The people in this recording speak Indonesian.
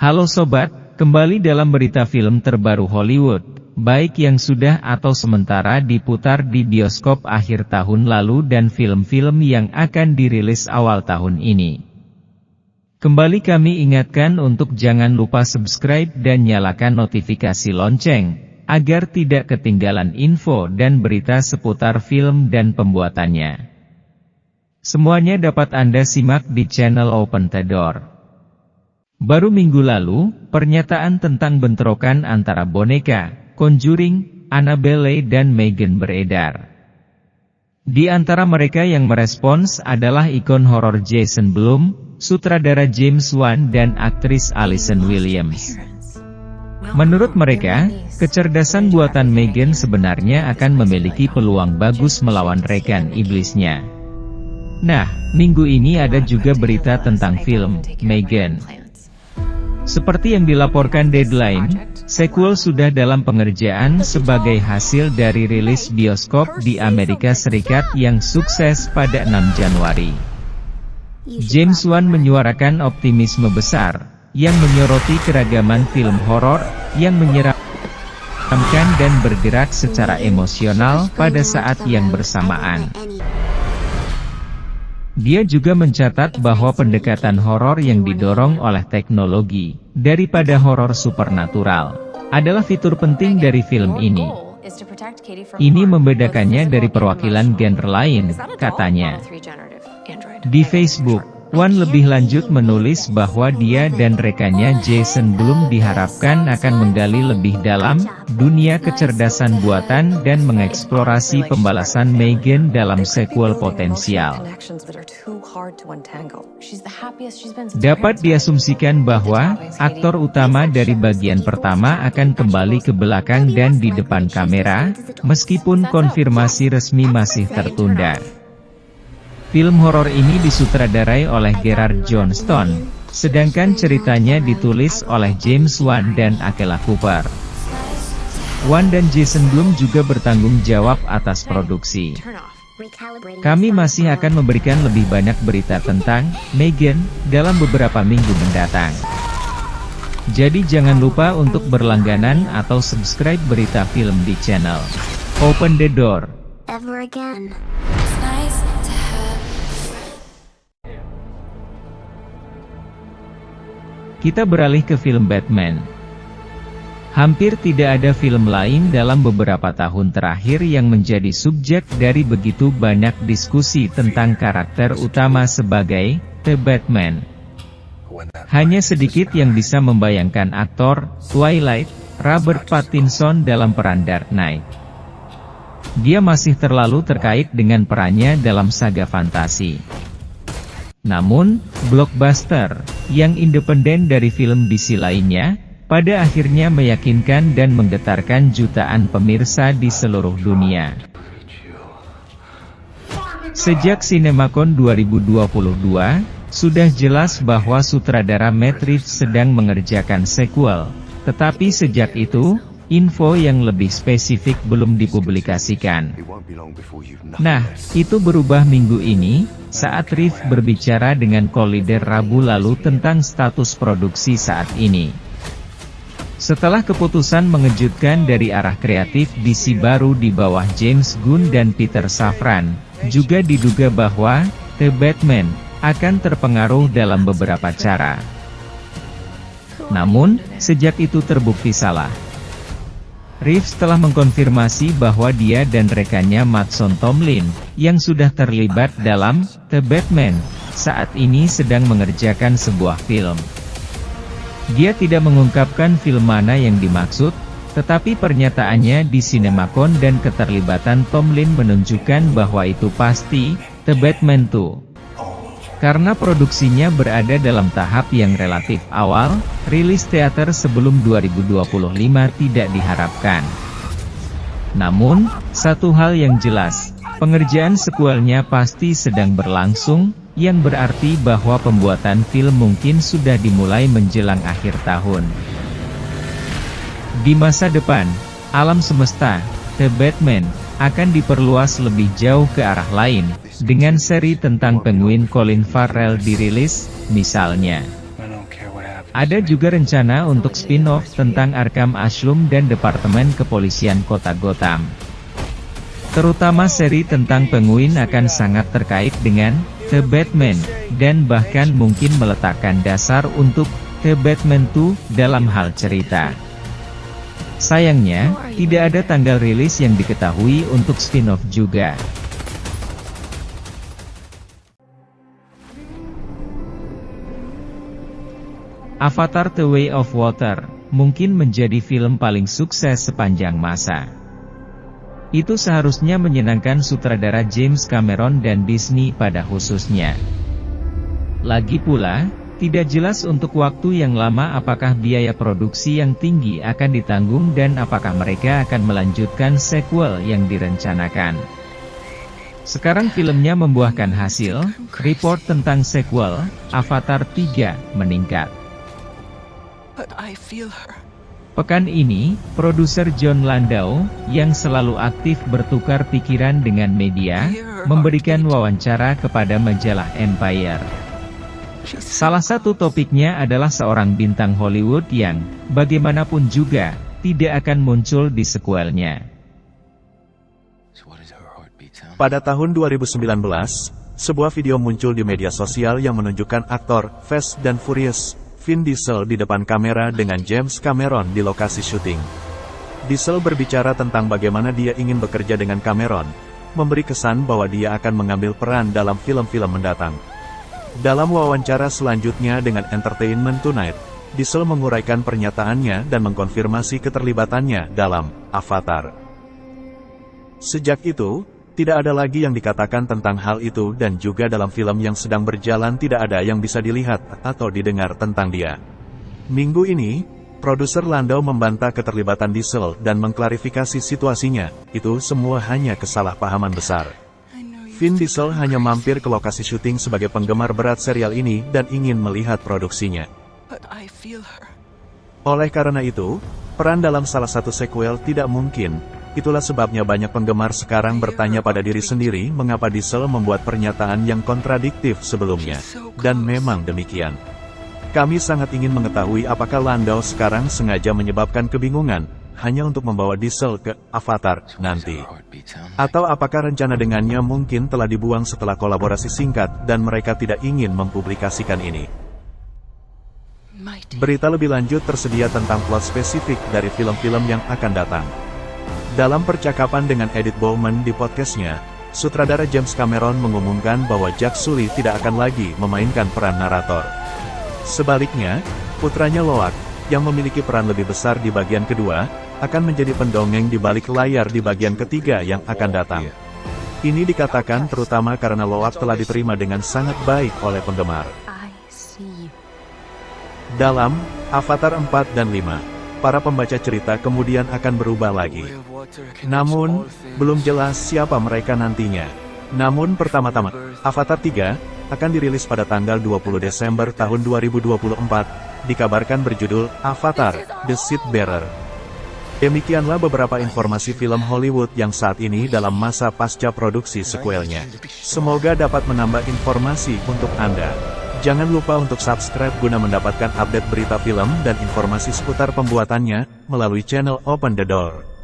Halo sobat, kembali dalam berita film terbaru Hollywood, baik yang sudah atau sementara diputar di bioskop akhir tahun lalu dan film-film yang akan dirilis awal tahun ini. Kembali kami ingatkan untuk jangan lupa subscribe dan nyalakan notifikasi lonceng, agar tidak ketinggalan info dan berita seputar film dan pembuatannya. Semuanya dapat Anda simak di channel Open the Door. Baru minggu lalu, pernyataan tentang bentrokan antara boneka, Conjuring, Annabelle dan Megan beredar. Di antara mereka yang merespons adalah ikon horor Jason Blum, sutradara James Wan dan aktris Allison Williams. Menurut mereka, kecerdasan buatan Megan sebenarnya akan memiliki peluang bagus melawan rekan iblisnya. Nah, minggu ini ada juga berita tentang film Megan. Seperti yang dilaporkan Deadline, sequel sudah dalam pengerjaan sebagai hasil dari rilis bioskop di Amerika Serikat yang sukses pada 6 Januari. James Wan menyuarakan optimisme besar, yang menyoroti keragaman film horor, yang menyeramkan dan bergerak secara emosional pada saat yang bersamaan. Dia juga mencatat bahwa pendekatan horor yang didorong oleh teknologi, daripada horor supernatural, adalah fitur penting dari film ini. Ini membedakannya dari perwakilan genre lain, katanya. Di Facebook, Wan lebih lanjut menulis bahwa dia dan rekannya Jason Blum diharapkan akan menggali lebih dalam dunia kecerdasan buatan dan mengeksplorasi pembalasan Megan dalam sequel potensial. Dapat diasumsikan bahwa aktor utama dari bagian pertama akan kembali ke belakang dan di depan kamera, meskipun konfirmasi resmi masih tertunda. Film horor ini disutradarai oleh Gerard Johnstone, sedangkan ceritanya ditulis oleh James Wan dan Akela Cooper. Wan dan Jason Blum juga bertanggung jawab atas produksi. Kami masih akan memberikan lebih banyak berita tentang Megan dalam beberapa minggu mendatang. Jadi jangan lupa untuk berlangganan atau subscribe berita film di channel Open the Door. Kita beralih ke film Batman. Hampir tidak ada film lain dalam beberapa tahun terakhir yang menjadi subjek dari begitu banyak diskusi tentang karakter utama sebagai The Batman. Hanya sedikit yang bisa membayangkan aktor Twilight, Robert Pattinson dalam peran Dark Knight. Dia masih terlalu terkait dengan perannya dalam saga fantasi. Namun, blockbuster yang independen dari film DC lainnya, pada akhirnya meyakinkan dan menggetarkan jutaan pemirsa di seluruh dunia. Sejak CinemaCon 2022, sudah jelas bahwa sutradara Matt Reeves sedang mengerjakan sequel, tetapi sejak itu, info yang lebih spesifik belum dipublikasikan. Nah, itu berubah minggu ini, saat Reeves berbicara dengan Collider Rabu lalu tentang status produksi saat ini. Setelah keputusan mengejutkan dari arah kreatif DC baru di bawah James Gunn dan Peter Safran, juga diduga bahwa The Batman akan terpengaruh dalam beberapa cara. Namun, sejak itu terbukti salah. Reeves telah mengkonfirmasi bahwa dia dan rekannya Mason Tomlin, yang sudah terlibat dalam The Batman, saat ini sedang mengerjakan sebuah film. Dia tidak mengungkapkan film mana yang dimaksud, tetapi pernyataannya di CinemaCon dan keterlibatan Tomlin menunjukkan bahwa itu pasti The Batman 2. Karena produksinya berada dalam tahap yang relatif awal, rilis teater sebelum 2025 tidak diharapkan. Namun, satu hal yang jelas, pengerjaan sequelnya pasti sedang berlangsung, yang berarti bahwa pembuatan film mungkin sudah dimulai menjelang akhir tahun. Di masa depan, alam semesta, The Batman, akan diperluas lebih jauh ke arah lain, dengan seri tentang penguin Colin Farrell dirilis, misalnya. Ada juga rencana untuk spin-off tentang Arkham Asylum dan Departemen Kepolisian Kota Gotham. Terutama seri tentang Penguin akan sangat terkait dengan The Batman, dan bahkan mungkin meletakkan dasar untuk The Batman 2 dalam hal cerita. Sayangnya, tidak ada tanggal rilis yang diketahui untuk spin-off juga. Avatar The Way of Water, mungkin menjadi film paling sukses sepanjang masa. Itu seharusnya menyenangkan sutradara James Cameron dan Disney pada khususnya. Lagi pula, tidak jelas untuk waktu yang lama apakah biaya produksi yang tinggi akan ditanggung dan apakah mereka akan melanjutkan sequel yang direncanakan. Sekarang filmnya membuahkan hasil, report tentang sequel, Avatar 3, meningkat. Pekan ini, produser Jon Landau, yang selalu aktif bertukar pikiran dengan media, memberikan wawancara kepada majalah Empire. Salah satu topiknya adalah seorang bintang Hollywood yang, bagaimanapun juga, tidak akan muncul di sequelnya. Pada tahun 2019, sebuah video muncul di media sosial yang menunjukkan aktor Fast and Furious Vin Diesel di depan kamera dengan James Cameron di lokasi syuting. Diesel berbicara tentang bagaimana dia ingin bekerja dengan Cameron, memberi kesan bahwa dia akan mengambil peran dalam film-film mendatang. Dalam wawancara selanjutnya dengan Entertainment Tonight, Diesel menguraikan pernyataannya dan mengkonfirmasi keterlibatannya dalam Avatar. Sejak itu, tidak ada lagi yang dikatakan tentang hal itu dan juga dalam film yang sedang berjalan tidak ada yang bisa dilihat atau didengar tentang dia. Minggu ini, produser Landau membantah keterlibatan Diesel dan mengklarifikasi situasinya, itu semua hanya kesalahpahaman besar. Vin Diesel hanya mampir ke lokasi syuting sebagai penggemar berat serial ini dan ingin melihat produksinya. Oleh karena itu, peran dalam salah satu sequel tidak mungkin. Itulah sebabnya banyak penggemar sekarang bertanya pada diri sendiri mengapa Diesel membuat pernyataan yang kontradiktif sebelumnya. Dan memang demikian. Kami sangat ingin mengetahui apakah Landau sekarang sengaja menyebabkan kebingungan, hanya untuk membawa Diesel ke Avatar nanti. Atau apakah rencana dengannya mungkin telah dibuang setelah kolaborasi singkat dan mereka tidak ingin mempublikasikan ini. Berita lebih lanjut tersedia tentang plot spesifik dari film-film yang akan datang. Dalam percakapan dengan Edith Bowman di podcastnya, sutradara James Cameron mengumumkan bahwa Jack Sully tidak akan lagi memainkan peran narator. Sebaliknya, putranya Loak, yang memiliki peran lebih besar di bagian kedua, akan menjadi pendongeng di balik layar di bagian ketiga yang akan datang. Ini dikatakan terutama karena Loak telah diterima dengan sangat baik oleh penggemar. Dalam Avatar 4 dan 5, para pembaca cerita kemudian akan berubah lagi. Namun, belum jelas siapa mereka nantinya. Namun pertama-tama, Avatar 3, akan dirilis pada tanggal 20 Desember tahun 2024, dikabarkan berjudul Avatar, The Seedbearer. Demikianlah beberapa informasi film Hollywood yang saat ini dalam masa pasca produksi sequelnya. Semoga dapat menambah informasi untuk Anda. Jangan lupa untuk subscribe guna mendapatkan update berita film dan informasi seputar pembuatannya, melalui channel Open the Door.